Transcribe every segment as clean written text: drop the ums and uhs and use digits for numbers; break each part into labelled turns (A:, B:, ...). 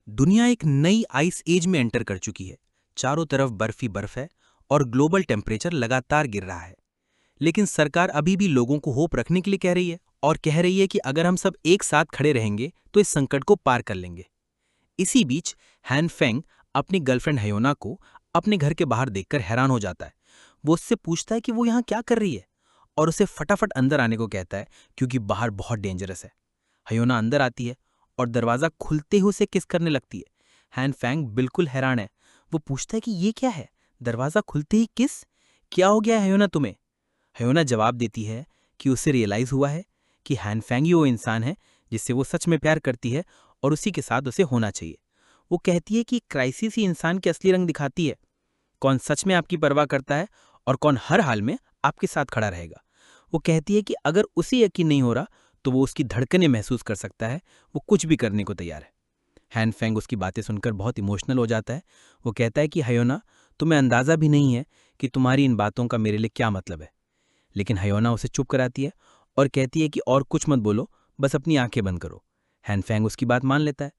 A: दुनिया एक नई आइस एज में एंटर कर चुकी है। चारों तरफ बर्फ ही बर्फ है और ग्लोबल टेम्परेचर लगातार गिर रहा है। लेकिन सरकार अभी भी लोगों को होप रखने के लिए कह रही है और कह रही है कि अगर हम सब एक साथ खड़े रहेंगे तो इस संकट को पार कर लेंगे। इसी बीच हैन फेंग अपनी गर्लफ्रेंड हयोना को अपने घर के बाहर देखकर हैरान हो जाता है। वो उससे पूछता है कि वो यहाँ क्या कर रही है और उसे फटाफट अंदर आने को कहता है क्योंकि बाहर बहुत डेंजरस है। हयोना अंदर आती है और दरवाजा खुलते ही उसे किस करने लगती है। हैन फैंग बिल्कुल हैरान है। वो पूछता है कि ये क्या है, दरवाजा खुलते ही किस, क्या हो गया है हयोना तुम्हें। हयोना जवाब देती है कि उसे रियलाइज हुआ है कि हैन फैंग ही वो इंसान है जिससे वो सच में प्यार करती है और उसी के साथ उसे होना चाहिए। वो कहती है कि क्राइसिस ही इंसान के असली रंग दिखाती है, कौन सच में आपकी परवाह करता है और कौन हर हाल में आपके साथ खड़ा रहेगा। वो कहती है कि अगर उसे यकीन नहीं हो रहा तो वो उसकी धड़कनें महसूस कर सकता है, वो कुछ भी करने को तैयार है। हैन फेंग उसकी बातें सुनकर बहुत इमोशनल हो जाता है। वो कहता है कि हयोना, तुम्हें अंदाजा भी नहीं है कि तुम्हारी इन बातों का मेरे लिए क्या मतलब है। लेकिन हयोना उसे चुप कराती है और कहती है कि और कुछ मत बोलो, बस अपनी आंखें बंद करो। हैन फेंग उसकी बात मान लेता है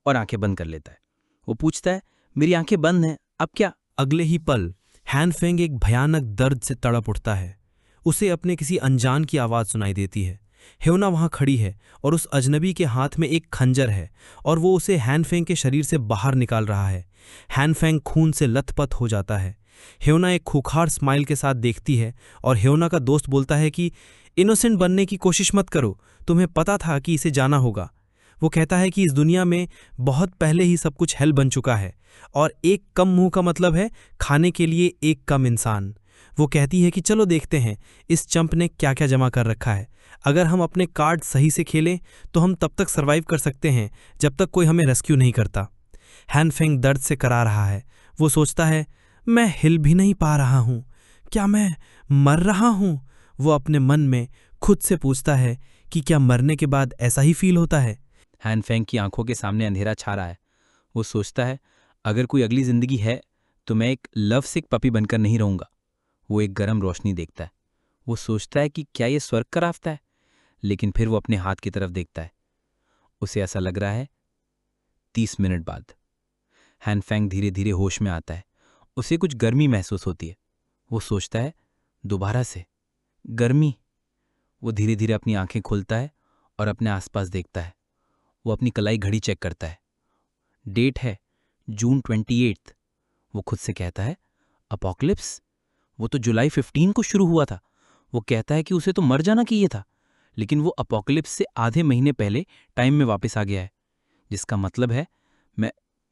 A: और आंखें बंद कर लेता है। वो पूछता है, मेरी आंखें बंद हैं, अब क्या।
B: अगले ही पल हैन फेंग एक भयानक दर्द से तड़प उठता है। उसे अपने किसी अनजान की आवाज़ सुनाई देती है। ह्योना वहाँ खड़ी है और उस अजनबी के हाथ में एक खंजर है और वो उसे हैन फेंग के शरीर से बाहर निकाल रहा है। हैन फेंग खून से लथपथ हो जाता है। ह्योना एक खूंखार स्माइल के साथ देखती है और ह्योना का दोस्त बोलता है कि इनोसेंट बनने की कोशिश मत करो, तुम्हें पता था कि इसे जाना होगा। वो कहता है कि इस दुनिया में बहुत पहले ही सब कुछ हेल बन चुका है और एक कम मुंह का मतलब है खाने के लिए एक कम इंसान। वो कहती है कि चलो देखते हैं इस चंप ने क्या क्या जमा कर रखा है। अगर हम अपने कार्ड सही से खेलें तो हम तब तक सरवाइव कर सकते हैं जब तक कोई हमें रेस्क्यू नहीं करता। हैन फेंग दर्द से करा रहा है। वो सोचता है, मैं हिल भी नहीं पा रहा हूँ, क्या मैं मर रहा हूँ। वो अपने मन में खुद से पूछता है कि क्या मरने के बाद ऐसा ही फील होता है।
A: हैन फेंग की आंखों के सामने अंधेरा छा रहा है। वो सोचता है, अगर कोई अगली जिंदगी है तो मैं एक लव सिक पपी बनकर नहीं रहूंगा। वो एक गर्म रोशनी देखता है। वो सोचता है कि क्या ये स्वर्ग का रास्ता है, लेकिन फिर वो अपने हाथ की तरफ देखता है। उसे ऐसा लग रहा है। 30 मिनट बाद हैन फेंग धीरे धीरे होश में आता है। उसे कुछ गर्मी महसूस होती है। वो सोचता है, दोबारा से गर्मी। वो धीरे धीरे अपनी आंखें खोलता है और अपने आसपास देखता है। वो अपनी कलाई घड़ी चेक करता है। डेट है जून 28। वो खुद से कहता है, अपोकलिप्स, वो तो जुलाई 15 को शुरू हुआ था। वो कहता है कि उसे तो मर जाना चाहिए था, लेकिन वो अपोकलिप्स से आधे महीने पहले टाइम में वापस आ गया है, जिसका मतलब है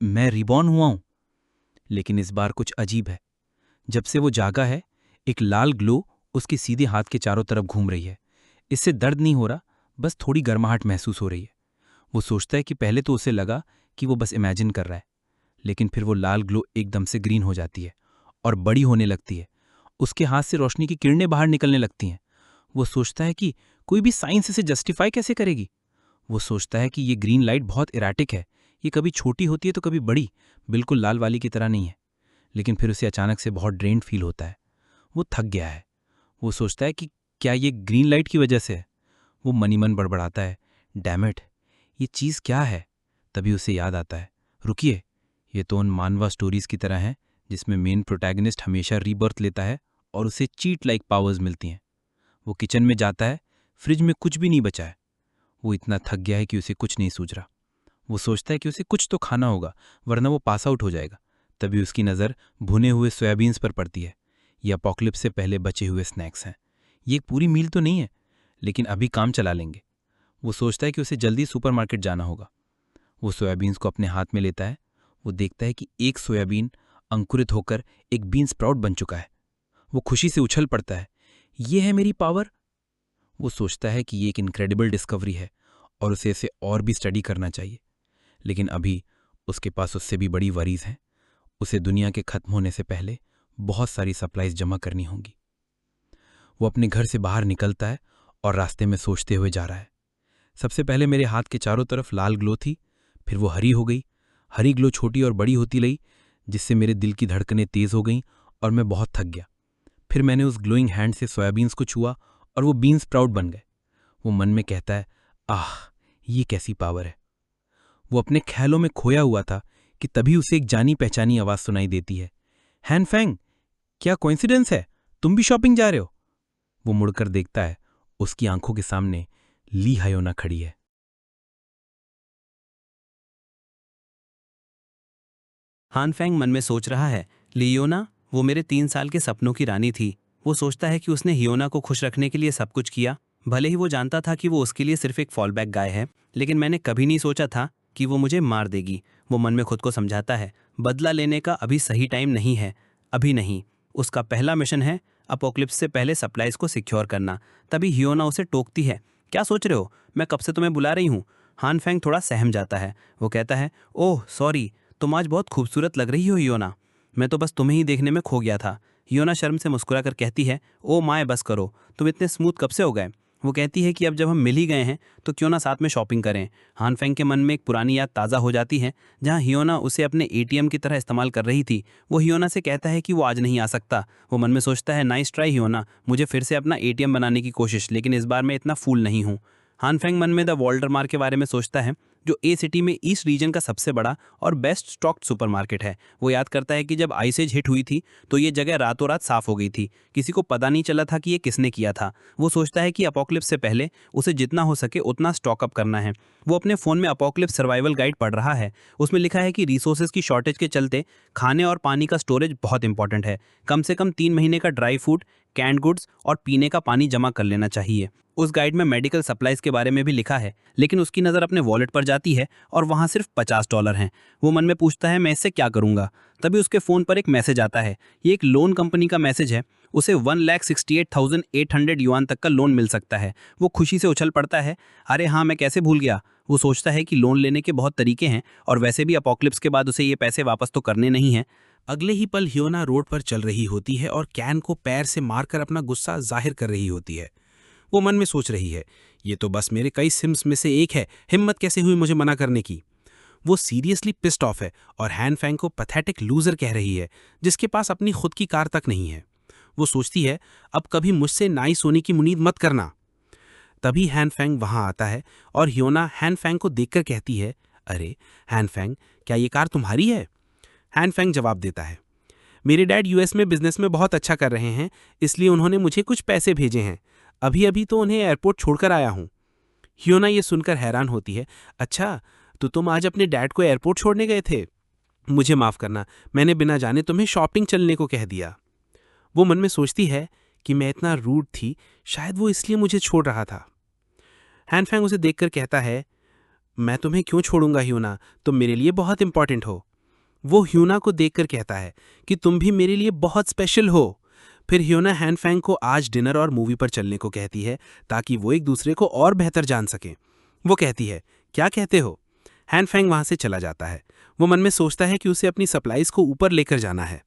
A: मैं रिबॉर्न हुआ हूं। लेकिन इस बार कुछ अजीब है। जब से वो जागा है, एक लाल ग्लो उसके सीधे हाथ के चारों तरफ घूम रही है। इससे दर्द नहीं हो रहा, बस थोड़ी गर्माहट महसूस हो रही है। वो सोचता है कि पहले तो उसे लगा कि वो बस इमेजिन कर रहा है, लेकिन फिर वो लाल ग्लो एकदम से ग्रीन हो जाती है और बड़ी होने लगती है। उसके हाथ से रोशनी की किरणें बाहर निकलने लगती हैं। वो सोचता है कि कोई भी साइंस इसे जस्टिफाई कैसे करेगी। वो सोचता है कि ये ग्रीन लाइट बहुत इराटिक है, ये कभी छोटी होती है तो कभी बड़ी, बिल्कुल लाल वाली की तरह नहीं है। लेकिन फिर उसे अचानक से बहुत ड्रेन्ड फील होता है। वो थक गया है। वो सोचता है कि क्या ये ग्रीन लाइट की वजह से है। वो मनी मन बड़बड़ाता है, डैम इट, ये चीज़ क्या है। तभी उसे याद आता है, रुकिए, ये तो उन मानवा स्टोरीज की तरह है जिसमें मेन प्रोटैगनिस्ट हमेशा रीबर्थ लेता है और उसे चीट लाइक पावर्स मिलती हैं। वो किचन में जाता है, फ्रिज में कुछ भी नहीं बचा है। वो इतना थक गया है कि उसे कुछ नहीं सूझ रहा। वो सोचता है कि उसे कुछ तो खाना होगा वरना वो पास आउट हो जाएगा। तभी उसकी नज़र भुने हुए सोयाबीन्स पर पड़ती है। ये अपोकलिप्स से पहले बचे हुए स्नैक्स हैं। ये एक पूरी मील तो नहीं है, लेकिन अभी काम चला लेंगे। वो सोचता है कि उसे जल्दी सुपरमार्केट जाना होगा। वो सोयाबीन्स को अपने हाथ में लेता है। वो देखता है कि एक सोयाबीन अंकुरित होकर एक बीन स्प्राउट बन चुका है। वो खुशी से उछल पड़ता है, ये है मेरी पावर। वो सोचता है कि ये एक इनक्रेडिबल डिस्कवरी है और उसे इसे और भी स्टडी करना चाहिए। लेकिन अभी उसके पास उससे भी बड़ी वरीज हैं। उसे दुनिया के खत्म होने से पहले बहुत सारी सप्लाईज जमा करनी होंगी। वो अपने घर से बाहर निकलता है और रास्ते में सोचते हुए जा रहा है। सबसे पहले मेरे हाथ के चारों तरफ लाल ग्लो थी, फिर वो हरी हो गई। हरी ग्लो छोटी और बड़ी होती रही, जिससे मेरे दिल की धड़कनें तेज हो गईं और मैं बहुत थक गया। फिर मैंने उस ग्लोइंग हैंड से सोयाबीन्स को छुआ और वो बीन्स स्प्राउट बन गए। वो मन में कहता है, आह, ये कैसी पावर है। वो अपने ख्यालों में खोया हुआ था कि तभी उसे एक जानी पहचानी आवाज सुनाई देती है। हैन फैंग, क्या कोइंसिडेंस है, तुम भी शॉपिंग जा रहे हो? वो मुड़कर देखता है, उसकी आंखों के सामने ली हायोना खड़ी है।
B: हान फेंग मन में सोच रहा है, लियोना, वो मेरे 3 साल के सपनों की रानी थी। वो सोचता है कि उसने हियोना को खुश रखने के लिए सब कुछ किया। भले ही वो जानता था कि वो उसके लिए सिर्फ एक फॉल बैक गाय है, लेकिन मैंने कभी नहीं सोचा था कि वो मुझे मार देगी। वो मन में खुद को समझाता है, बदला लेने का अभी सही टाइम नहीं है, अभी नहीं। उसका पहला मिशन है अपोक्लिप्स से पहले सप्लाईज को सिक्योर करना। तभी हियोना उसे टोकती है, क्या सोच रहे हो, मैं कब से तुम्हें बुला रही हूँ। हान फेंग थोड़ा सहम जाता है। वो कहता है, ओह सॉरी, तुम आज बहुत खूबसूरत लग रही हो हियोना, मैं तो बस तुम्हें ही देखने में खो गया था। हियोना शर्म से मुस्कुरा कर कहती है, ओ माए बस करो, तुम इतने स्मूथ कब से हो गए। वो कहती है कि अब जब हम मिल ही गए हैं तो क्यों ना साथ में शॉपिंग करें। हान फेंग के मन में एक पुरानी याद ताज़ा हो जाती है, जहां हियोना उसे अपने एटीएम की तरह इस्तेमाल कर रही थी। वो हियोना से कहता है कि वो आज नहीं आ सकता। वो मन में सोचता है, नाइस ट्राई हियोना, मुझे फिर से अपना एटीएम बनाने की कोशिश, लेकिन इस बार मैं इतना फूल नहीं हूँ। हान फेंग मन में द वॉल्डरमार्ट के बारे में सोचता है, जो ए सिटी में ईस्ट रीजन का सबसे बड़ा और बेस्ट स्टॉक्ड सुपरमार्केट है। वो याद करता है कि जब आइस एज हिट हुई थी तो ये जगह रातों रात साफ हो गई थी, किसी को पता नहीं चला था कि ये किसने किया था। वो सोचता है कि अपोक्लिप्स से पहले उसे जितना हो सके उतना स्टॉक अप करना है। वो अपने फ़ोन में अपोक्लिप्स सर्वाइवल गाइड पढ़ रहा है। उसमें लिखा है कि रिसोर्सेज की शॉर्टेज के चलते खाने और पानी का स्टोरेज बहुत इंपॉर्टेंट है। कम से कम 3 महीने का ड्राई फूड, कैंड गुड्स और पीने का पानी जमा कर लेना चाहिए। उस गाइड में मेडिकल सप्लाईज के बारे में भी लिखा है, लेकिन उसकी नज़र अपने वॉलेट पर जाती है और वहाँ सिर्फ $50 हैं। वो मन में पूछता है, मैं इससे क्या करूँगा। तभी उसके फ़ोन पर एक मैसेज आता है। ये एक लोन कंपनी का मैसेज है। उसे 1,68,800 युआन तक का लोन मिल सकता है। वो खुशी से उछल पड़ता है, अरे हाँ, मैं कैसे भूल गया। वो सोचता है कि लोन लेने के बहुत तरीके हैं और वैसे भी अपोक्लिप्स के बाद उसे ये पैसे वापस तो करने नहीं हैं।
C: अगले ही पल हियोना रोड पर चल रही होती है और कैन को पैर से मारकर अपना गुस्सा जाहिर कर रही होती है। वो मन में सोच रही है, ये तो बस मेरे कई सिम्स में से एक है, हिम्मत कैसे हुई मुझे मना करने की। वो सीरियसली पिस्ड ऑफ है और हैन फैंग को पैथेटिक लूजर कह रही है, जिसके पास अपनी खुद की कार तक नहीं है। वो सोचती है, अब कभी मुझसे नाइस होने की मुनीद मत करना। तभी हैन फैंग वहां आता है और हियोना हैन फैंग को देखकर कहती है, अरे हैन फैंग, क्या ये कार तुम्हारी है? हैन फैंग जवाब देता है, मेरे डैड यूएस में बिजनेस में बहुत अच्छा कर रहे हैं, इसलिए उन्होंने मुझे कुछ पैसे भेजे हैं। अभी अभी तो उन्हें एयरपोर्ट छोड़कर आया हूँ। हियोना ये सुनकर हैरान होती है, अच्छा, तो तुम आज अपने डैड को एयरपोर्ट छोड़ने गए थे? मुझे माफ़ करना, मैंने बिना जाने तुम्हें शॉपिंग चलने को कह दिया। वो मन में सोचती है कि मैं इतना रूड थी, शायद वो इसलिए मुझे छोड़ रहा था। हैन फैंग उसे देखकर कहता है, मैं तुम्हें क्यों छोड़ूंगा हियोना, तुम मेरे लिए बहुत इंपॉर्टेंट हो। वो हियोना को देखकर कहता है कि तुम भी मेरे लिए बहुत स्पेशल हो। फिर हियोना हैन फैंग को आज डिनर और मूवी पर चलने को कहती है, ताकि वो एक दूसरे को और बेहतर जान सकें। वो कहती है, क्या कहते हो? हैन फैंग वहां से चला जाता है। वो मन में सोचता है कि उसे अपनी सप्लाईज को ऊपर लेकर जाना है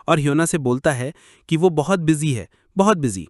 C: और हियोना से बोलता है कि वो बहुत बिजी है, बहुत बिजी।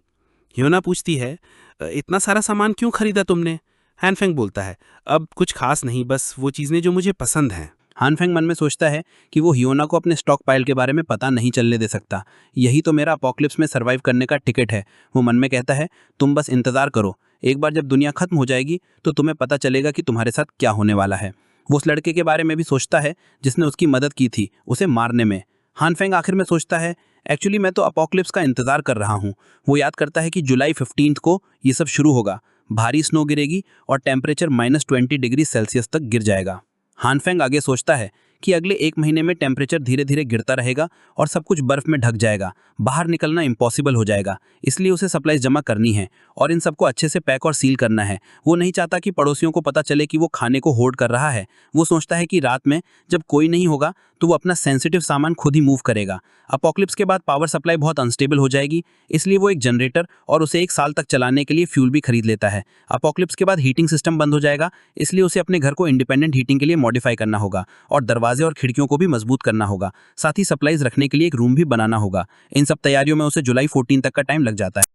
C: हियोना पूछती है, इतना सारा सामान क्यों खरीदा तुमने? हैन फैंग बोलता है, अब कुछ खास नहीं, बस वो चीज़ें जो मुझे पसंद हैं।
B: हान फेंग मन में सोचता है कि वो हियोना को अपने स्टॉक पाइल के बारे में पता नहीं चलने दे सकता। यही तो मेरा अपोक्लिप्स में सर्वाइव करने का टिकट है। वो मन में कहता है, तुम बस इंतजार करो, एक बार जब दुनिया खत्म हो जाएगी तो तुम्हें पता चलेगा कि तुम्हारे साथ क्या होने वाला है। वो उस लड़के के बारे में भी सोचता है जिसने उसकी मदद की थी उसे मारने में। हान फेंग आखिर में सोचता है, एक्चुअली मैं तो अपोक्लिप्स का इंतजार कर रहा हूँ। वो याद करता है कि जुलाई 15 को ये सब शुरू होगा, भारी स्नो गिरेगी और टेम्परेचर -20 डिग्री सेल्सियस तक गिर जाएगा। हान फेंग आगे सोचता है कि अगले 1 महीने में टेम्परेचर धीरे धीरे गिरता रहेगा और सब कुछ बर्फ में ढक जाएगा, बाहर निकलना इम्पॉसिबल हो जाएगा। इसलिए उसे सप्लाईज जमा करनी है और इन सबको अच्छे से पैक और सील करना है। वो नहीं चाहता कि पड़ोसियों को पता चले कि वो खाने को होर्ड कर रहा है। वो सोचता है कि रात में जब कोई नहीं होगा तो वो अपना सेंसिटिव सामान खुद ही मूव करेगा। अपोक्लिप्स के बाद पावर सप्लाई बहुत अनस्टेबल हो जाएगी, इसलिए वो एक जनरेटर और उसे 1 साल तक चलाने के लिए फ्यूल भी खरीद लेता है। अपोक्लिप्स के बाद हीटिंग सिस्टम बंद हो जाएगा, इसलिए उसे अपने घर को इंडिपेंडेंट हीटिंग के लिए मॉडिफाई करना होगा और दरवाजे और खिड़कियों को भी मजबूत करना होगा। साथ ही सप्लाईज रखने के लिए एक रूम भी बनाना होगा। इन सब तैयारियों में उसे जुलाई 14 तक का टाइम लग जाता है।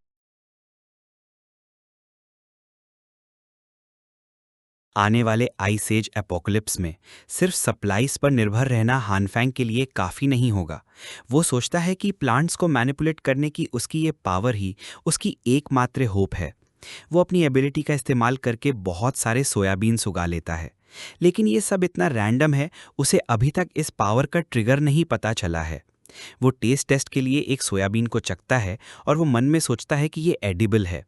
D: आने वाले आइस एज एपोकलिप्स में सिर्फ सप्लाईज पर निर्भर रहना हान फेंग के लिए काफ़ी नहीं होगा। वो सोचता है कि प्लांट्स को मैनिपुलेट करने की उसकी ये पावर ही उसकी एकमात्र होप है। वो अपनी एबिलिटी का इस्तेमाल करके बहुत सारे सोयाबीन्स उगा लेता है। लेकिन ये सब इतना रैंडम है, उसे अभी तक इस पावर का ट्रिगर नहीं पता चला है। वो टेस्ट टेस्ट के लिए एक सोयाबीन को चखता है और वो मन में सोचता है कि ये एडिबल है।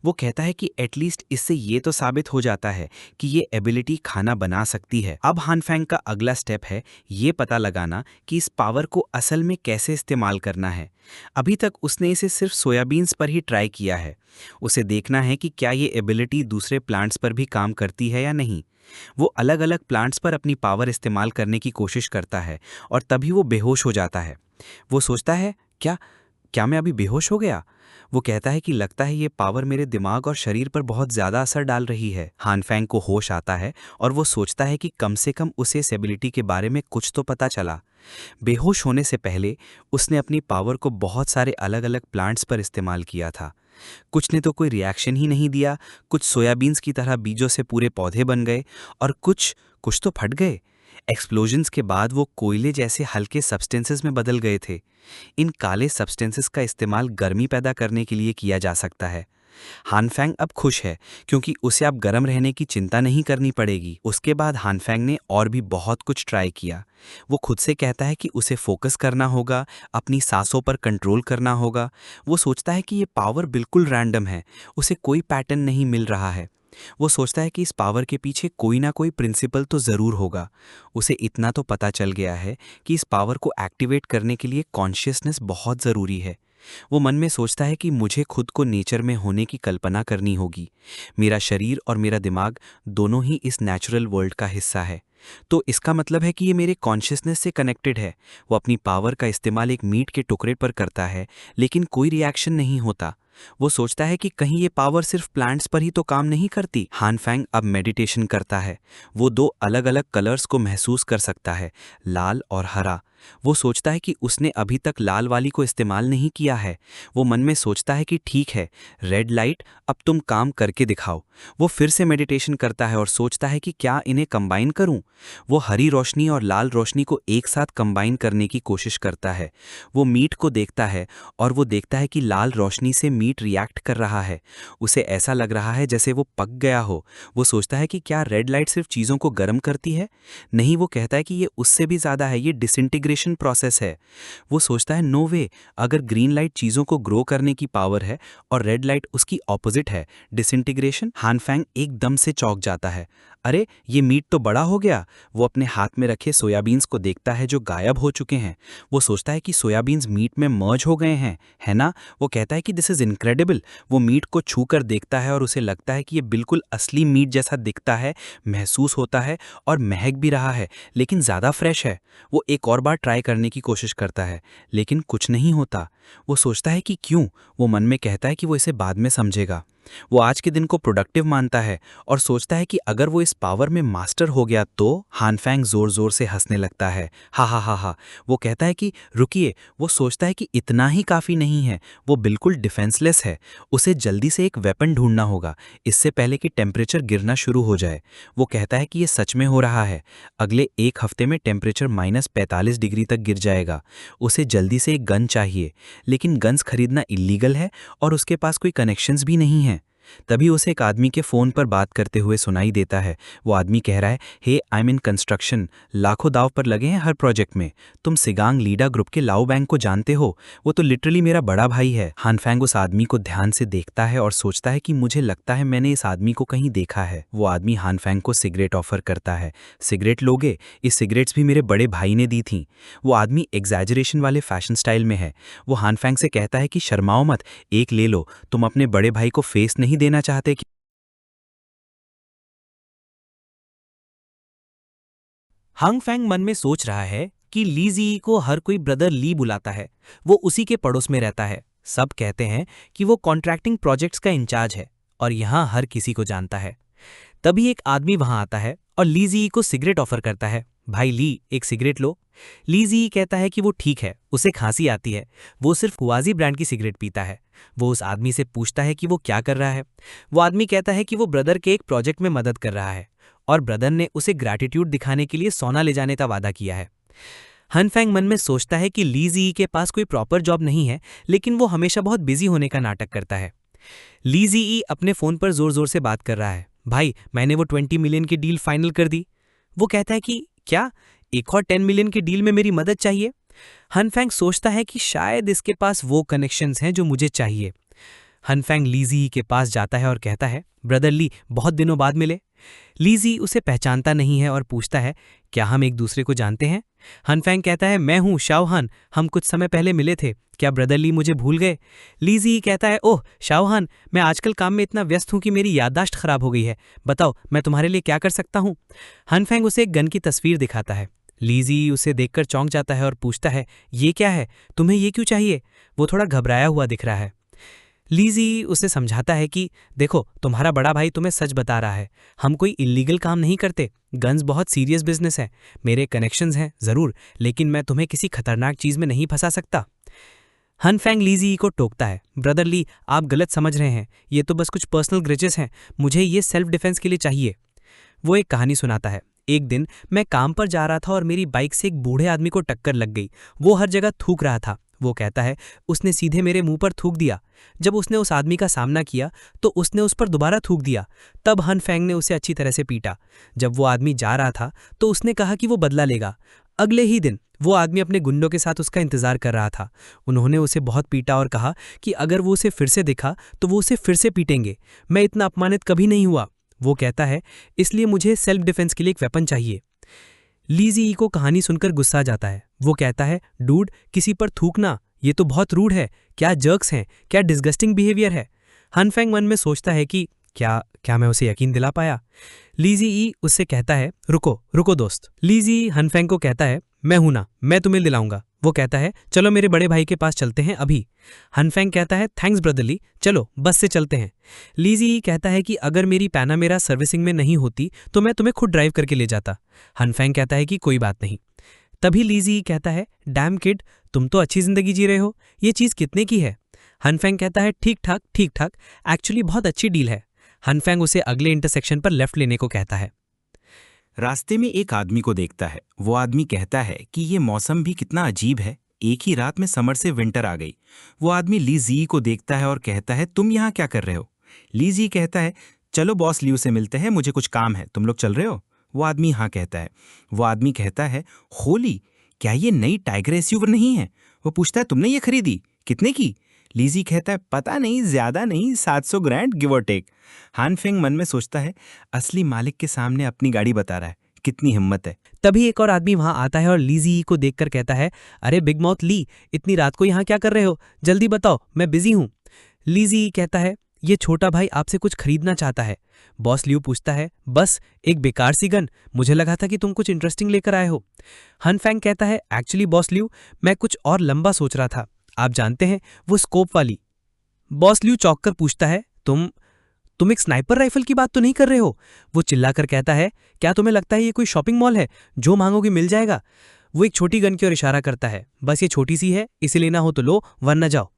D: वो कहता है कि एटलीस्ट इससे ये तो साबित हो जाता है कि ये एबिलिटी खाना बना सकती है। अब हानफैंग का अगला स्टेप है ये पता लगाना कि इस पावर को असल में कैसे इस्तेमाल करना है। अभी तक उसने इसे सिर्फ सोयाबीन्स पर ही ट्राई किया है। उसे देखना है कि क्या ये एबिलिटी दूसरे प्लांट्स पर भी काम करती है या नहीं। वो अलग अलग प्लांट्स पर अपनी पावर इस्तेमाल करने की कोशिश करता है और तभी वो बेहोश हो जाता है। वो सोचता है, क्या क्या मैं अभी बेहोश हो गया? वो कहता है कि लगता है ये पावर मेरे दिमाग और शरीर पर बहुत ज़्यादा असर डाल रही है। हानफैंग को होश आता है और वो सोचता है कि कम से कम उसे इस एबिलिटी के बारे में कुछ तो पता चला। बेहोश होने से पहले उसने अपनी पावर को बहुत सारे अलग अलग प्लांट्स पर इस्तेमाल किया था। कुछ ने तो कोई रिएक्शन ही नहीं दिया, कुछ सोयाबीन्स की तरह बीजों से पूरे पौधे बन गए और कुछ तो फट गए। एक्सप्लोजन्स के बाद वो कोयले जैसे हल्के सब्सटेंसेस में बदल गए थे। इन काले सब्सटेंसेस का इस्तेमाल गर्मी पैदा करने के लिए किया जा सकता है। हानफैंग अब खुश है क्योंकि उसे अब गर्म रहने की चिंता नहीं करनी पड़ेगी। उसके बाद हानफैंग ने और भी बहुत कुछ ट्राई किया। वो खुद से कहता है कि उसे फोकस करना होगा, अपनी सांसों पर कंट्रोल करना होगा। वो सोचता है कि ये पावर बिल्कुल रैंडम है, उसे कोई पैटर्न नहीं मिल रहा है। वो सोचता है कि इस पावर के पीछे कोई ना कोई प्रिंसिपल तो ज़रूर होगा। उसे इतना तो पता चल गया है कि इस पावर को एक्टिवेट करने के लिए कॉन्शियसनेस बहुत ज़रूरी है। वो मन में सोचता है कि मुझे खुद को नेचर में होने की कल्पना करनी होगी। मेरा शरीर और मेरा दिमाग दोनों ही इस नेचुरल वर्ल्ड का हिस्सा है, तो इसका मतलब है कि ये मेरे कॉन्शियसनेस से कनेक्टेड है। वो अपनी पावर का इस्तेमाल एक मीट के टुकड़े पर करता है, लेकिन कोई रिएक्शन नहीं होता। वो सोचता है कि कहीं ये पावर सिर्फ प्लांट्स पर ही तो काम नहीं करती। हानफैंग अब मेडिटेशन करता है। वो दो अलग अलग कलर्स को महसूस कर सकता है, लाल और हरा। वो सोचता है कि उसने अभी तक लाल वाली को इस्तेमाल नहीं किया है। वो मन में सोचता है कि ठीक है, रेड लाइट, अब तुम काम करके दिखाओ। वो फिर से मेडिटेशन करता है और सोचता है कि क्या इन्हें कंबाइन करूं। वो हरी रोशनी और लाल रोशनी को एक साथ कंबाइन करने की कोशिश करता है। वो मीट को देखता है और वो देखता है कि लाल रोशनी से मीट रिएक्ट कर रहा है। उसे ऐसा लग रहा है जैसे वो पक गया हो। वो सोचता है कि क्या रेड लाइट सिर्फ चीज़ों को गर्म करती है? नहीं, वो कहता है कि ये उससे भी ज़्यादा है, ये डिसइंटीग्रेशन प्रोसेस है। वो सोचता है, नो वे, अगर ग्रीन लाइट चीज़ों को ग्रो करने की पावर है और रेड लाइट उसकी ऑपोजिट है, डिसइंटीग्रेशन। हानफैंग एकदम से चौंक जाता है। अरे, ये मीट तो बड़ा हो गया। वो अपने हाथ में रखे सोयाबीन्स को देखता है जो गायब हो चुके हैं। वो सोचता है कि सोयाबीन्स मीट में मर्ज हो गए हैं, है ना? वो कहता है कि दिस इज़ इनक्रेडिबल। वो मीट को छू कर देखता है और उसे लगता है कि ये बिल्कुल असली मीट जैसा दिखता है, महसूस होता है और महक भी रहा है, लेकिन ज़्यादा फ्रेश है। वो एक और बार ट्राई करने की कोशिश करता है, लेकिन कुछ नहीं होता। वो सोचता है कि क्यों? वो मन में कहता है कि वो इसे बाद में समझेगा। वो आज के दिन को प्रोडक्टिव मानता है और सोचता है कि अगर वो इस पावर में मास्टर हो गया तो। हानफैंग जोर जोर से हंसने लगता है। हा हा हा हा। वो कहता है कि रुकिए। वो सोचता है कि इतना ही काफ़ी नहीं है, वो बिल्कुल डिफेंसलेस है। उसे जल्दी से एक वेपन ढूंढना होगा, इससे पहले कि टेम्परेचर गिरना शुरू हो जाए। वो कहता है कि ये सच में हो रहा है। अगले एक हफ्ते में टेम्परेचर -45 डिग्री तक गिर जाएगा। उसे जल्दी से एक गन चाहिए, लेकिन गन्स खरीदना इलीगल है और उसके पास कोई कनेक्शंस भी नहीं है। तभी उसे एक आदमी के फ़ोन पर बात करते हुए सुनाई देता है। वो आदमी कह रहा है, हे, आई एम इन कंस्ट्रक्शन, लाखों दाव पर लगे हैं हर प्रोजेक्ट में। तुम सिगांग लीडा ग्रुप के लाओ बैंक को जानते हो? वो तो लिटरली मेरा बड़ा भाई है। हानफैंग उस आदमी को ध्यान से देखता है और सोचता है कि मुझे लगता है मैंने इस आदमी को कहीं देखा है। वो आदमी हानफैंग को सिगरेट ऑफर करता है। सिगरेट लोगे? इस सिगरेट्स भी मेरे बड़े भाई ने दी थीं। वो आदमी एग्जैजरेशन वाले फैशन स्टाइल में है। वो हानफैंग से कहता है कि शर्माओ मत, एक ले लो, तुम अपने बड़े भाई को फेस नहीं देना चाहते कि।
B: हांगफैंग मन में सोच रहा है कि ली जी को हर कोई ब्रदर ली बुलाता है। वो उसी के पड़ोस में रहता है। सब कहते हैं कि वो कॉन्ट्रैक्टिंग प्रोजेक्ट्स का इंचार्ज है और यहाँ हर किसी को जानता है। तभी एक आदमी वहां आता है और ली जी को सिगरेट ऑफर करता है। भाई ली, एक सिगरेट लो। ली जी कहता है कि वो ठीक है, उसे खांसी आती है, वो सिर्फ हुआजी ब्रांड की सिगरेट पीता है। वो उस आदमी से पूछता है कि वो क्या कर रहा है। वो आदमी कहता है कि वो ब्रदर के एक प्रोजेक्ट में मदद कर रहा है और ब्रदर ने उसे ग्रैटिट्यूड दिखाने के लिए सोना ले जाने का वादा किया है। हानफैंग मन में सोचता है कि ली जी के पास कोई प्रॉपर जॉब नहीं है, लेकिन वो हमेशा बहुत बिजी होने का नाटक करता है। ली जी अपने फोन पर जोर जोर से बात कर रहा है। भाई मैंने वो 20 मिलियन की डील फाइनल कर दी। वो कहता है कि क्या, एक और 10 मिलियन की डील में मेरी मदद चाहिए? हनफैंग सोचता है कि शायद इसके पास वो कनेक्शंस हैं जो मुझे चाहिए। हनफैंग लीजी के पास जाता है और कहता है, ब्रदर ली, बहुत दिनों बाद मिले। लीजी उसे पहचानता नहीं है और पूछता है, क्या हम एक दूसरे को जानते हैं? हनफैंग कहता है, मैं हूँ शाओहान, हम कुछ समय पहले मिले थे, क्या ब्रदर ली मुझे भूल गए? लीजी कहता है, ओह शाओहान, मैं आजकल काम में इतना व्यस्त हूँ कि मेरी याददाश्त खराब हो गई है, बताओ मैं तुम्हारे लिए क्या कर सकता हूँ? हनफैंग उसे एक गन की तस्वीर दिखाता है। लीजी उसे देखकर चौंक जाता है और पूछता है, ये क्या है, तुम्हें ये क्यों चाहिए? वो थोड़ा घबराया हुआ दिख रहा है। लीजी उसे समझाता है कि देखो, तुम्हारा बड़ा भाई तुम्हें सच बता रहा है, हम कोई इल्लीगल काम नहीं करते, गन्स बहुत सीरियस बिजनेस है, मेरे कनेक्शंस हैं ज़रूर, लेकिन मैं तुम्हें किसी खतरनाक चीज़ में नहीं फंसा सकता। हनफैंग लीजी को टोकता है, ब्रदर ली, आप गलत समझ रहे हैं, ये तो बस कुछ पर्सनल ग्रजेस हैं, मुझे ये सेल्फ डिफेंस के लिए चाहिए। वो एक कहानी सुनाता है। एक दिन मैं काम पर जा रहा था और मेरी बाइक से एक बूढ़े आदमी को टक्कर लग गई। वो हर जगह थूक रहा था। वो कहता है, उसने सीधे मेरे मुंह पर थूक दिया। जब उसने उस आदमी का सामना किया तो उसने उस पर दोबारा थूक दिया। तब हनफैंग ने उसे अच्छी तरह से पीटा। जब वो आदमी जा रहा था तो उसने कहा कि वो बदला लेगा। अगले ही दिन वो आदमी अपने गुंडों के साथ उसका इंतजार कर रहा था। उन्होंने उसे बहुत पीटा और कहा कि अगर वो उसे फिर से दिखा तो वो उसे फिर से पीटेंगे। मैं इतना अपमानित कभी नहीं हुआ। वो कहता है, इसलिए मुझे सेल्फ डिफेंस के लिए एक वेपन चाहिए। लीजी को कहानी सुनकर गुस्सा आ जाता है। वो कहता है, डूड, किसी पर थूकना ये तो बहुत रूड है, क्या जर्क्स हैं, क्या डिस्गस्टिंग बिहेवियर है। हनफैंग मन में सोचता है कि क्या मैं उसे यकीन दिला पाया। लीजी उससे कहता है, रुको रुको दोस्त। लीजी हनफैंग को कहता है, मैं हूं ना, मैं तुम्हें दिलाऊंगा। वो कहता है, चलो मेरे बड़े भाई के पास चलते हैं अभी। हनफैंग कहता है, थैंक्स ब्रदरली, चलो बस से चलते हैं। लीजी कहता है कि अगर मेरी पैनामेरा सर्विसिंग में नहीं होती तो मैं तुम्हें खुद ड्राइव करके ले जाता। हनफैंग कहता है कि कोई बात नहीं। तभी लीजी कहता है, डैम किड, तुम तो अच्छी जिंदगी जी रहे हो, ये चीज़ कितने की है? हनफैंग कहता है, ठीक ठाक, एक्चुअली बहुत अच्छी डील है। हनफैंग उसे अगले इंटरसेक्शन पर लेफ्ट लेने को कहता है।
C: रास्ते में एक आदमी को देखता है। वो आदमी कहता है कि ये मौसम भी कितना अजीब है, एक ही रात में समर से विंटर आ गई। वो आदमी ली जी को देखता है और कहता है, तुम यहाँ क्या कर रहे हो? ली जी कहता है, चलो बॉस लियू से मिलते हैं, मुझे कुछ काम है, तुम लोग चल रहे हो? वो आदमी हाँ कहता है। वो आदमी कहता है, होली, क्या ये नई टाइगर एसयूवी नहीं है? वो पूछता है, तुमने ये खरीदी, कितने की? लीजी कहता है, पता नहीं, ज्यादा नहीं, 700 ग्रैंड गिव और टेक। हानफेंग मन में सोचता है, असली मालिक के सामने अपनी गाड़ी बता रहा है, कितनी हिम्मत है।
B: तभी एक और आदमी वहां आता है और लीजी को देखकर कहता है, अरे बिग माउथ ली, इतनी रात को यहाँ क्या कर रहे हो? जल्दी बताओ, मैं बिजी हूँ। लीजी कहता है, ये छोटा भाई आपसे कुछ खरीदना चाहता है। बॉस लियू पूछता है, बस एक बेकार सी गन? मुझे लगा था कि तुम कुछ इंटरेस्टिंग लेकर आए हो। हनफैंग कहता है, एक्चुअली बॉस लियू, मैं कुछ और लंबा सोच रहा था, आप जानते हैं वो स्कोप वाली। बॉस लियू चौंक कर पूछता है, तुम एक स्नाइपर राइफल की बात तो नहीं कर रहे हो? वो चिल्लाकर कहता है, क्या तुम्हें लगता है ये कोई शॉपिंग मॉल है, जो मांगोगे मिल जाएगा? वो एक छोटी गन की ओर इशारा करता है, बस ये छोटी सी है, इसे लेना हो तो लो वरना जाओ।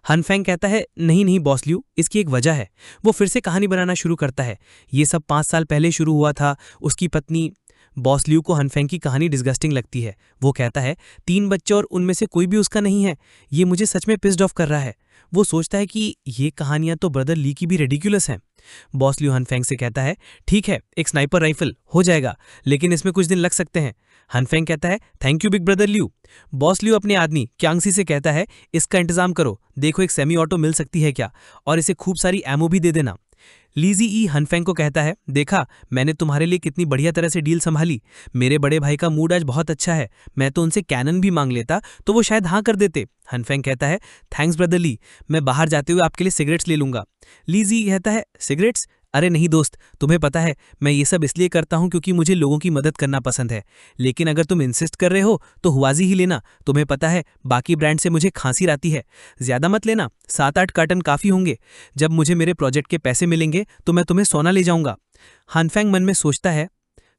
B: हनफैंग कहता है, नहीं बॉस लियू, इसकी एक वजह है। वो फिर से कहानी बनाना शुरू करता है। ये सब 5 साल पहले शुरू हुआ था। उसकी पत्नी। बॉस लियू को हनफैंग की कहानी डिस्गस्टिंग लगती है। वो कहता है, 3 बच्चे और उनमें से कोई भी उसका नहीं है, ये मुझे सच में पिस्ड ऑफ कर रहा है। वो सोचता है कि ये कहानियां तो ब्रदर ली की भी रेडिकुलस हैं। बॉस लियू हनफैंग से कहता है, ठीक है, एक स्नाइपर राइफल हो जाएगा, लेकिन इसमें कुछ दिन लग सकते हैं। हनफैंग कहता है, thank you big brother Liu. Boss Liu अपने आदमी क्यांगसी से कहता है, इसका इंतजाम करो, देखो एक सेमी ऑटो मिल सकती है क्या, और इसे खूब सारी एमओ भी दे देना। लीजी हनफैंग को कहता है, देखा मैंने तुम्हारे लिए कितनी बढ़िया तरह से डील संभाली। मेरे बड़े भाई का मूड आज बहुत अच्छा है, मैं तो उनसे कैनन भी मांग लेता तो वो शायद हाँ कर देते। हनफैंग कहता है, थैंक्स ब्रदर ली, मैं बाहर जाते हुए आपके लिए सिगरेट्स ले लूंगा। लीजी कहता है, सिगरेट्स? अरे नहीं दोस्त, तुम्हें पता है मैं ये सब इसलिए करता हूं क्योंकि मुझे लोगों की मदद करना पसंद है, लेकिन अगर तुम इंसिस्ट कर रहे हो तो हुआजी ही लेना। तुम्हें पता है बाकी ब्रांड से मुझे खांसी आती है, ज्यादा मत लेना, 7-8 कार्टन काफी होंगे। जब मुझे मेरे प्रोजेक्ट के पैसे मिलेंगे तो मैं तुम्हें सोना ले जाऊंगा। हनफैंग मन में सोचता है,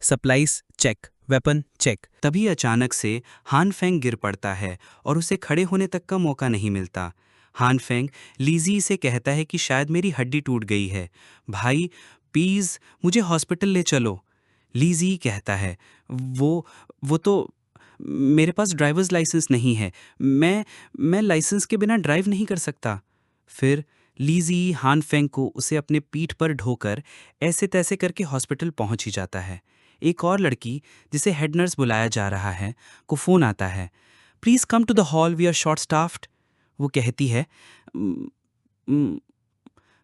B: सप्लाईज चेक, वेपन चेक।
D: तभी अचानक से हानफेंग गिर पड़ता है और उसे खड़े होने तक का मौका नहीं मिलता। हानफेंग लीजी से कहता है कि शायद मेरी हड्डी टूट गई है, भाई प्लीज़ मुझे हॉस्पिटल ले चलो। लीजी कहता है, वो तो मेरे पास ड्राइवर्स लाइसेंस नहीं है, मैं लाइसेंस के बिना ड्राइव नहीं कर सकता। फिर लीजी हानफेंग को उसे अपने पीठ पर ढोकर ऐसे तैसे करके हॉस्पिटल पहुंच ही जाता है। एक और लड़की, जिसे हेड नर्स बुलाया जा रहा है, को फ़ोन आता है। Please come to the hall, we are short staffed. वो कहती है, "म, म,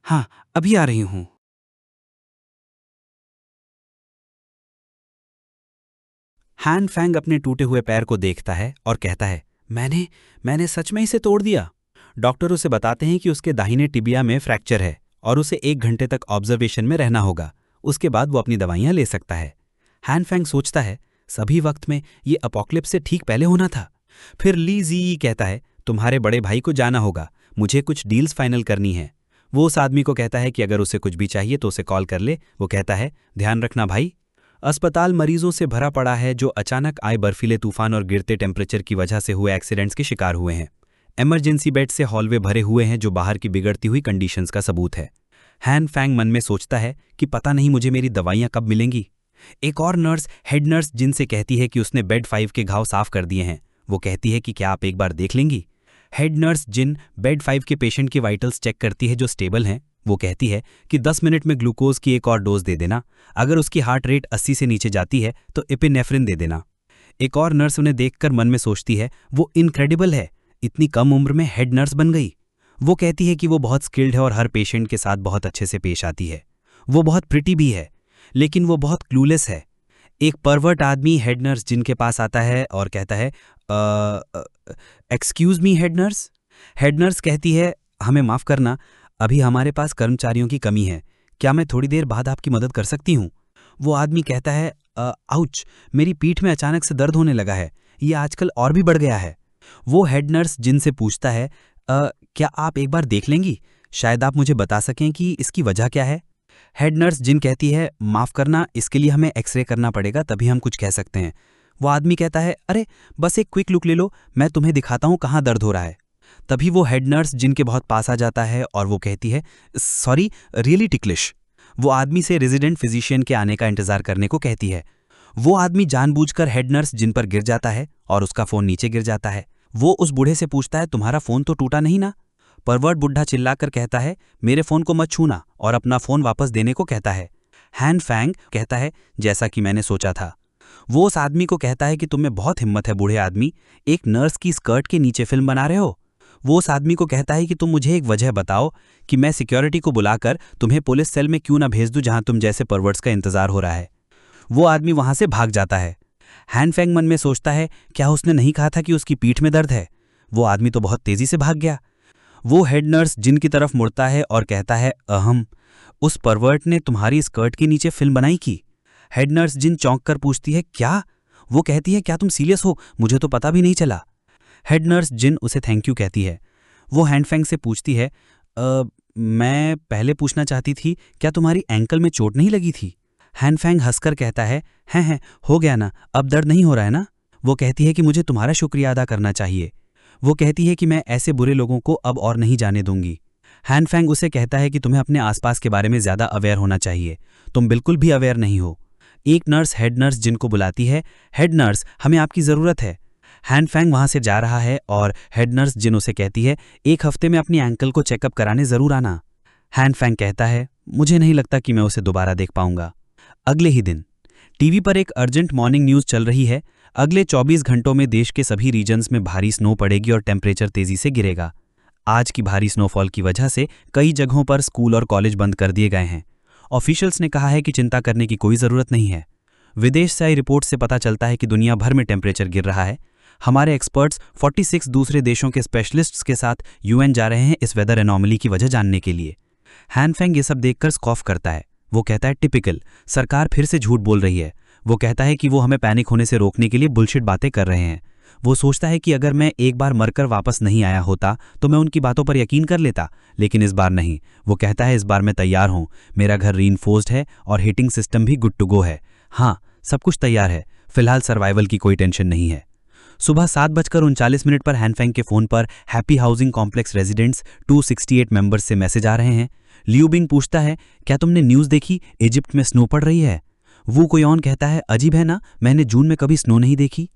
D: हाँ, अभी आ रही हूँ।" हान फैंग अपने टूटे हुए पैर को देखता है और कहता है, मैंने सच में इसे तोड़ दिया। डॉक्टर उसे बताते हैं कि उसके दाहिने टिबिया में फ्रैक्चर है और उसे 1 घंटे तक ऑब्जर्वेशन में रहना होगा। उसके बाद वो अपनी दवाइयां ले सकता है। हान फैंग सोचता है, सभी वक्त में ये अपोक्लिप्स से ठीक पहले होना था। फिर ली जी कहता है, तुम्हारे बड़े भाई को जाना होगा, मुझे कुछ डील्स फाइनल करनी है। वो उस आदमी को कहता है कि अगर उसे कुछ भी चाहिए तो उसे कॉल कर ले। वो कहता है, ध्यान रखना भाई। अस्पताल मरीजों से भरा पड़ा है जो अचानक आए बर्फीले तूफान और गिरते टेम्परेचर की वजह से हुए एक्सीडेंट्स के शिकार हुए हैं। इमरजेंसी बेड से हॉलवे भरे हुए हैं जो बाहर की बिगड़ती हुई कंडीशंस का सबूत है। हान फैंग मन में सोचता है कि पता नहीं मुझे मेरी दवाइयां कब मिलेंगी। एक और नर्स, हेड नर्स, जिनसे कहती है कि उसने बेड 5 के घाव साफ कर दिए हैं। वो कहती है कि क्या आप एक बार देख लेंगी। हेड नर्स जिन बेड 5 के पेशेंट के वाइटल्स चेक करती है जो स्टेबल हैं, वो कहती है कि 10 मिनट में ग्लूकोज की एक और डोज दे देना। अगर उसकी हार्ट रेट 80 से नीचे जाती है तो एपिनेफ्रिन दे देना। एक और नर्स उन्हें देखकर मन में सोचती है, वो इनक्रेडिबल है, इतनी कम उम्र में हेड नर्स बन गई। वो कहती है कि वो बहुत स्किल्ड है और हर पेशेंट के साथ बहुत अच्छे से पेश आती है। वो बहुत प्रिटी भी है, लेकिन वो बहुत क्लूलेस है। एक परवर्ट आदमी हेड नर्स जिन के पास आता है और कहता है, excuse me head nurse. Head nurse कहती है, हमें माफ़ करना, अभी हमारे पास कर्मचारियों की कमी है, क्या मैं थोड़ी देर बाद आपकी मदद कर सकती हूँ। वो आदमी कहता है, आउच, मेरी पीठ में अचानक से दर्द होने लगा है, ये आजकल और भी बढ़ गया है। वो हेड नर्स जिनसे पूछता है, क्या आप एक बार देख लेंगी, शायद आप मुझे बता सकें कि इसकी वजह क्या है। हेड नर्स जिन कहती है, माफ़ करना, इसके लिए हमें एक्सरे करना पड़ेगा, तभी हम कुछ कह सकते हैं। वो आदमी कहता है, अरे बस एक क्विक लुक ले लो, मैं तुम्हें दिखाता हूँ कहाँ दर्द हो रहा है। तभी वो हेड नर्स जिनके बहुत पास आ जाता है और वो कहती है, सॉरी, रियली टिकलिश। वो आदमी से रेजिडेंट फिजिशियन के आने का इंतजार करने को कहती है। वो आदमी जानबूझकर हेड नर्स जिन पर गिर जाता है और उसका फ़ोन नीचे गिर जाता है। वो उस बूढ़े से पूछता है, तुम्हारा फ़ोन तो टूटा नहीं ना। परवर्ट बुढ़ा चिल्लाकर कहता है, मेरे फ़ोन को मत छूना, और अपना फ़ोन वापस देने को कहता है। हान फैंग कहता है, जैसा कि मैंने सोचा था। वो उस आदमी को कहता है कि तुम्हें बहुत हिम्मत है बूढ़े आदमी, एक नर्स की स्कर्ट के नीचे फिल्म बना रहे हो। वो उस आदमी को कहता है कि तुम मुझे एक वजह बताओ कि मैं सिक्योरिटी को बुलाकर तुम्हें पुलिस सेल में क्यों ना भेज दूं जहां तुम जैसे परवर्ट्स का इंतजार हो रहा है। वो आदमी वहां से भाग जाता है। हान फैंग मन में सोचता है, क्या उसने नहीं कहा था कि उसकी पीठ में दर्द है। वो आदमी तो बहुत तेजी से भाग गया। वो हेड नर्स जिन की तरफ मुड़ता है और कहता है, अहम, उस परवर्ट ने तुम्हारी स्कर्ट के नीचे फिल्म बनाई की। हेड नर्स जिन चौंक कर पूछती है, क्या? वो कहती है, क्या तुम सीरियस हो, मुझे तो पता भी नहीं चला। हेड नर्स जिन उसे थैंक यू कहती है। वो हान फैंग से पूछती है, मैं पहले पूछना चाहती थी, क्या तुम्हारी एंकल में चोट नहीं लगी थी। हान फैंग हंसकर कहता है, हैं हो गया ना, अब दर्द नहीं हो रहा है ना। वो कहती है कि मुझे तुम्हारा शुक्रिया अदा करना चाहिए। वो कहती है कि मैं ऐसे बुरे लोगों को अब और नहीं जाने दूंगी। हान फैंग उसे कहता है कि तुम्हें अपने आसपास के बारे में ज़्यादा अवेयर होना चाहिए, तुम बिल्कुल भी अवेयर नहीं हो। एक नर्स हेड नर्स जिन को बुलाती है, हेड नर्स, हमें आपकी ज़रूरत है। हान फैंग वहाँ से जा रहा है और हेड नर्स जिन उसे कहती है, 1 हफ्ते में अपनी एंकल को चेकअप कराने ज़रूर आना। हान फैंग कहता है, मुझे नहीं लगता कि मैं उसे दोबारा देख पाऊंगा। अगले ही दिन टीवी पर एक अर्जेंट मॉर्निंग न्यूज़ चल रही है। अगले 24 घंटों में देश के सभी रीजन्स में भारी स्नो पड़ेगी और टेम्परेचर तेजी से गिरेगा। आज की भारी स्नोफॉल की वजह से कई जगहों पर स्कूल और कॉलेज बंद कर दिए गए हैं। ऑफिशियल्स ने कहा है कि चिंता करने की कोई ज़रूरत नहीं है। विदेश से आई रिपोर्ट से पता चलता है कि दुनिया भर में टेम्परेचर गिर रहा है। हमारे एक्सपर्ट्स 46 दूसरे देशों के स्पेशलिस्ट्स के साथ यूएन जा रहे हैं इस वेदर एनॉमली की वजह जानने के लिए। हान फैंग ये सब देखकर स्कॉफ करता है। वो कहता है, टिपिकल, सरकार फिर से झूठ बोल रही है। वो कहता है कि वो हमें पैनिक होने से रोकने के लिए बुलशिट बातें कर रहे हैं। वो सोचता है कि अगर मैं एक बार मरकर वापस नहीं आया होता तो मैं उनकी बातों पर यकीन कर लेता, लेकिन इस बार नहीं। वो कहता है, इस बार मैं तैयार हूँ, मेरा घर रीइंफोर्स्ड है और हीटिंग सिस्टम भी गुड टू गो है। हाँ, सब कुछ तैयार है, फिलहाल सर्वाइवल की कोई टेंशन नहीं है। सुबह 7:39 पर हान फैंग के फ़ोन पर happy housing complex residents 268 members से मैसेज आ रहे हैं। लियू बिंग पूछता है, क्या तुमने न्यूज़ देखी, इजिप्ट में स्नो पड़ रही है। वू कोयॉन कहता है, अजीब है ना, मैंने जून में कभी स्नो नहीं देखी।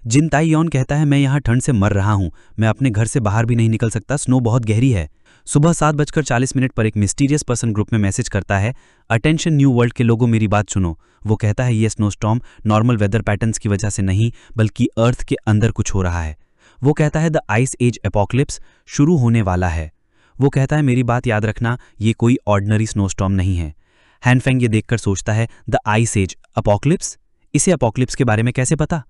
D: जिन ताई यॉन कहता है, मैं यहाँ ठंड से मर रहा हूँ, मैं अपने घर से बाहर भी नहीं निकल सकता, स्नो बहुत गहरी है। सुबह 7:40 पर एक मिस्टीरियस पर्सन ग्रुप में मैसेज करता है, अटेंशन न्यू वर्ल्ड के लोगों मेरी बात सुनो। वो कहता है ये स्नोस्टॉर्म नॉर्मल वेदर पैटर्न्स की वजह से नहीं बल्कि अर्थ के अंदर कुछ हो रहा है। वो कहता है द आइस एज एपोक्लिप्स शुरू होने वाला है। वो कहता है मेरी बात याद रखना, ये कोई ऑर्डिनरी स्नोस्टॉर्म नहीं है। हैन फेंग ये देखकर सोचता है द आइस एज एपोक्लिप्स, इसे एपोक्लिप्स के बारे में कैसे पता?